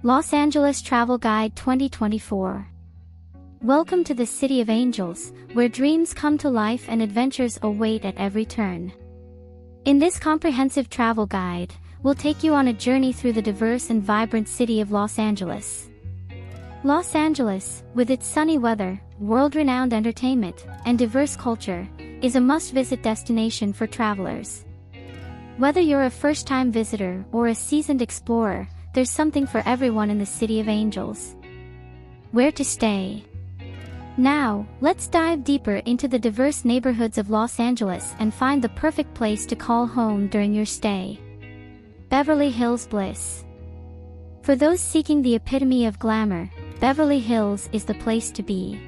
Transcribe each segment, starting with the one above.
Los Angeles Travel Guide 2024. Welcome to the City of Angels, where dreams come to life and adventures await at every turn. In this comprehensive travel guide, we'll take you on a journey through the diverse and vibrant city of Los Angeles. Los Angeles, with its sunny weather, world-renowned entertainment, and diverse culture, is a must-visit destination for travelers. Whether you're a first-time visitor or a seasoned explorer, there's something for everyone in the City of Angels. Where to stay? Now, let's dive deeper into the diverse neighborhoods of Los Angeles and find the perfect place to call home during your stay. Beverly Hills Bliss. For those seeking the epitome of glamour, Beverly Hills is the place to be.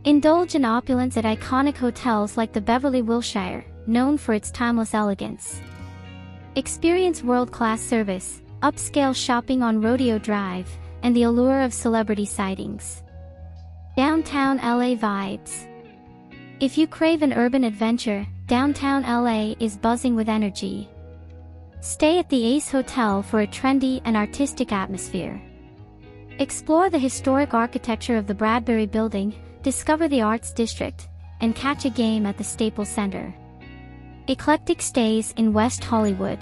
Indulge in opulence at iconic hotels like the Beverly Wilshire, known for its timeless elegance. Experience world-class service, upscale shopping on Rodeo Drive, and the allure of celebrity sightings. Downtown LA vibes. If you crave an urban adventure, downtown LA is buzzing with energy. Stay at the Ace Hotel for a trendy and artistic atmosphere. Explore the historic architecture of the Bradbury Building, discover the Arts District, and catch a game at the Staples Center. Eclectic stays in West Hollywood.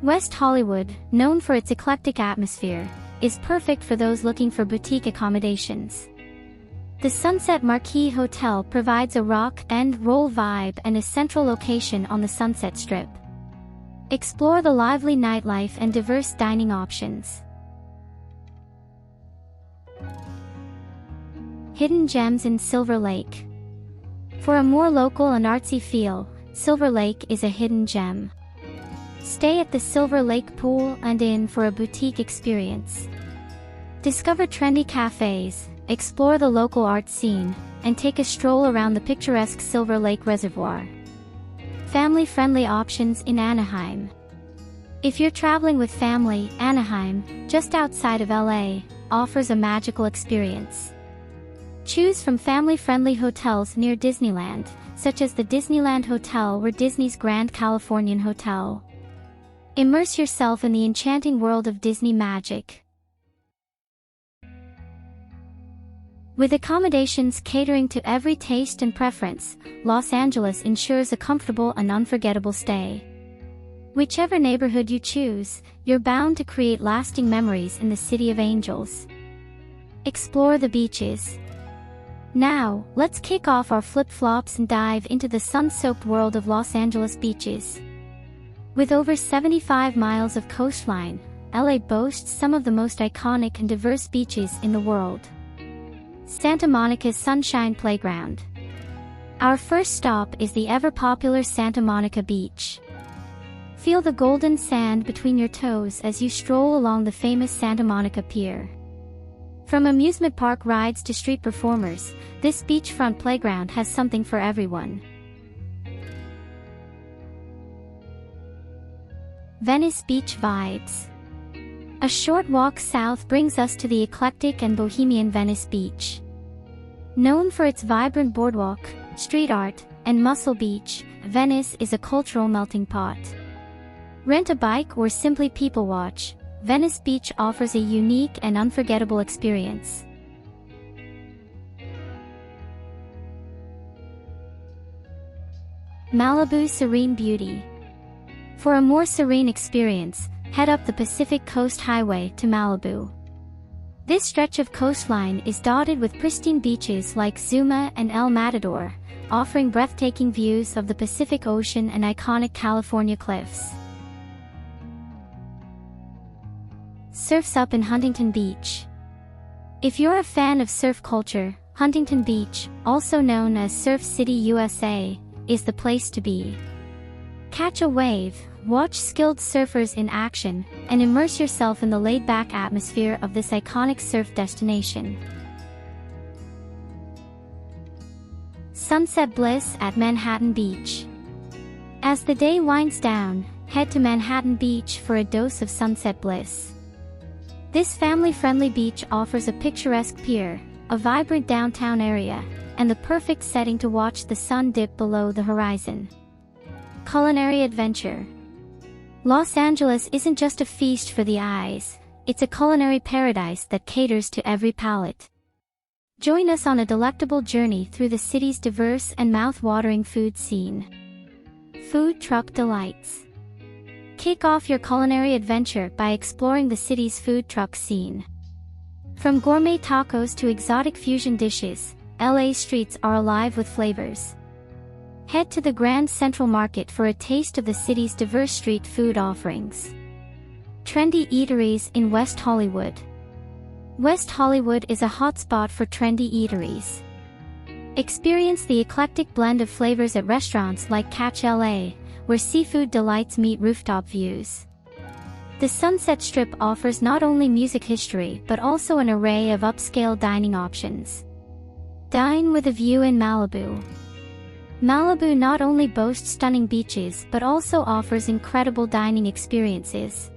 West Hollywood, known for its eclectic atmosphere, is perfect for those looking for boutique accommodations. The Sunset Marquis Hotel provides a rock and roll vibe and a central location on the Sunset Strip. Explore the lively nightlife and diverse dining options. Hidden gems in Silver Lake. For a more local and artsy feel, Silver Lake is a hidden gem. Stay at the Silver Lake Pool and Inn for a boutique experience. Discover trendy cafes, explore the local art scene, and take a stroll around the picturesque Silver Lake Reservoir. Family-friendly options in Anaheim. If you're traveling with family, Anaheim, just outside of LA, offers a magical experience. Choose from family-friendly hotels near Disneyland, such as the Disneyland Hotel or Disney's Grand Californian Hotel. Immerse yourself in the enchanting world of Disney magic. With accommodations catering to every taste and preference, Los Angeles ensures a comfortable and unforgettable stay. Whichever neighborhood you choose, you're bound to create lasting memories in the City of Angels. Explore the beaches. Now, let's kick off our flip-flops and dive into the sun-soaked world of Los Angeles beaches. With over 75 miles of coastline, LA boasts some of the most iconic and diverse beaches in the world. Santa Monica's Sunshine Playground. Our first stop is the ever-popular Santa Monica Beach. Feel the golden sand between your toes as you stroll along the famous Santa Monica Pier. From amusement park rides to street performers, this beachfront playground has something for everyone. Venice Beach vibes. A short walk south brings us to the eclectic and bohemian Venice Beach. Known for its vibrant boardwalk, street art, and Muscle Beach, Venice is a cultural melting pot. Rent a bike or simply people watch, Venice Beach offers a unique and unforgettable experience. Malibu Serene Beauty. For a more serene experience, head up the Pacific Coast Highway to Malibu. This stretch of coastline is dotted with pristine beaches like Zuma and El Matador, offering breathtaking views of the Pacific Ocean and iconic California cliffs. Surfs Up in Huntington Beach. If you're a fan of surf culture, Huntington Beach, also known as Surf City, USA, is the place to be. Catch a wave, watch skilled surfers in action, and immerse yourself in the laid-back atmosphere of this iconic surf destination. Sunset Bliss at Manhattan Beach. As the day winds down, head to Manhattan Beach for a dose of sunset bliss. This family-friendly beach offers a picturesque pier, a vibrant downtown area, and the perfect setting to watch the sun dip below the horizon. Culinary adventure. Los Angeles isn't just a feast for the eyes, it's a culinary paradise that caters to every palate. Join us on a delectable journey through the city's diverse and mouth-watering food scene. Food Truck Delights. Kick off your culinary adventure by exploring the city's food truck scene. From gourmet tacos to exotic fusion dishes, LA streets are alive with flavors. Head to the Grand Central Market for a taste of the city's diverse street food offerings. Trendy eateries in West Hollywood. West Hollywood is a hotspot for trendy eateries. Experience the eclectic blend of flavors at restaurants like Catch LA, where seafood delights meet rooftop views. The Sunset Strip offers not only music history but also an array of upscale dining options. Dine with a view in Malibu. Malibu not only boasts stunning beaches but also offers incredible dining experiences.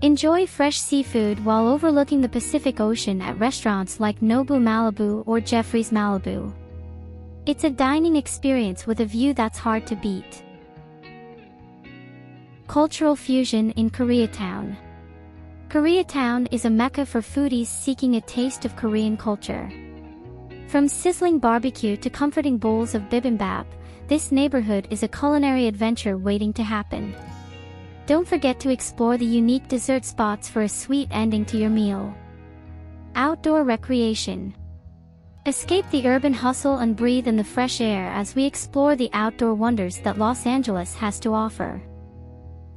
Enjoy fresh seafood while overlooking the Pacific Ocean at restaurants like Nobu Malibu or Jeffrey's Malibu. It's a dining experience with a view that's hard to beat. Cultural fusion in Koreatown. Koreatown is a mecca for foodies seeking a taste of Korean culture. From sizzling barbecue to comforting bowls of bibimbap, this neighborhood is a culinary adventure waiting to happen. Don't forget to explore the unique dessert spots for a sweet ending to your meal. Outdoor recreation. Escape the urban hustle and breathe in the fresh air as we explore the outdoor wonders that Los Angeles has to offer.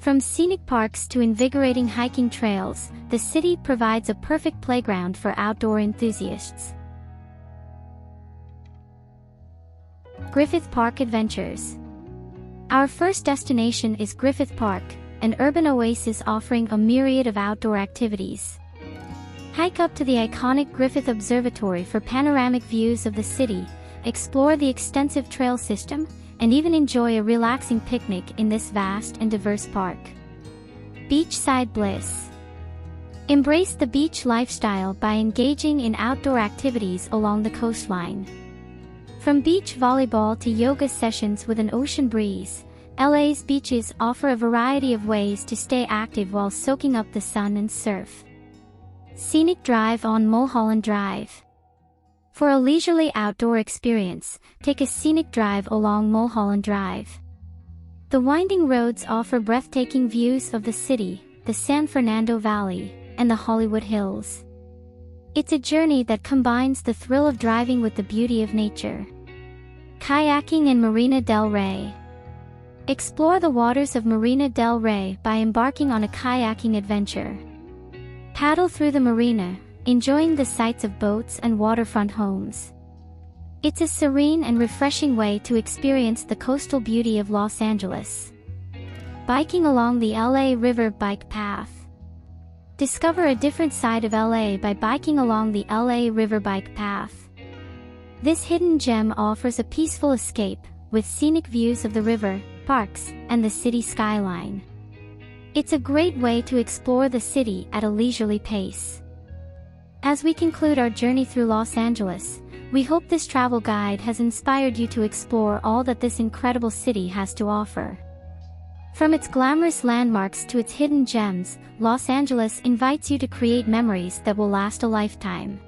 From scenic parks to invigorating hiking trails, the city provides a perfect playground for outdoor enthusiasts. Griffith Park Adventures. Our first destination is Griffith Park, an urban oasis offering a myriad of outdoor activities. Hike up to the iconic Griffith Observatory for panoramic views of the city, explore the extensive trail system, and even enjoy a relaxing picnic in this vast and diverse park. Beachside bliss. Embrace the beach lifestyle by engaging in outdoor activities along the coastline. From beach volleyball to yoga sessions with an ocean breeze, LA's beaches offer a variety of ways to stay active while soaking up the sun and surf. Scenic drive on Mulholland Drive. For a leisurely outdoor experience, take a scenic drive along Mulholland Drive. The winding roads offer breathtaking views of the city, the San Fernando Valley, and the Hollywood Hills. It's a journey that combines the thrill of driving with the beauty of nature. Kayaking in Marina del Rey. Explore the waters of Marina del Rey by embarking on a kayaking adventure. Paddle through the marina, enjoying the sights of boats and waterfront homes. It's a serene and refreshing way to experience the coastal beauty of Los Angeles. Biking along the LA River Bike Path. Discover a different side of LA by biking along the LA River Bike Path. This hidden gem offers a peaceful escape, with scenic views of the river, parks, and the city skyline. It's a great way to explore the city at a leisurely pace. As we conclude our journey through Los Angeles, we hope this travel guide has inspired you to explore all that this incredible city has to offer. From its glamorous landmarks to its hidden gems, Los Angeles invites you to create memories that will last a lifetime.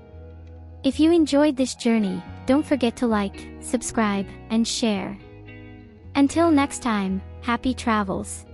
If you enjoyed this journey, don't forget to like, subscribe, and share. Until next time, happy travels.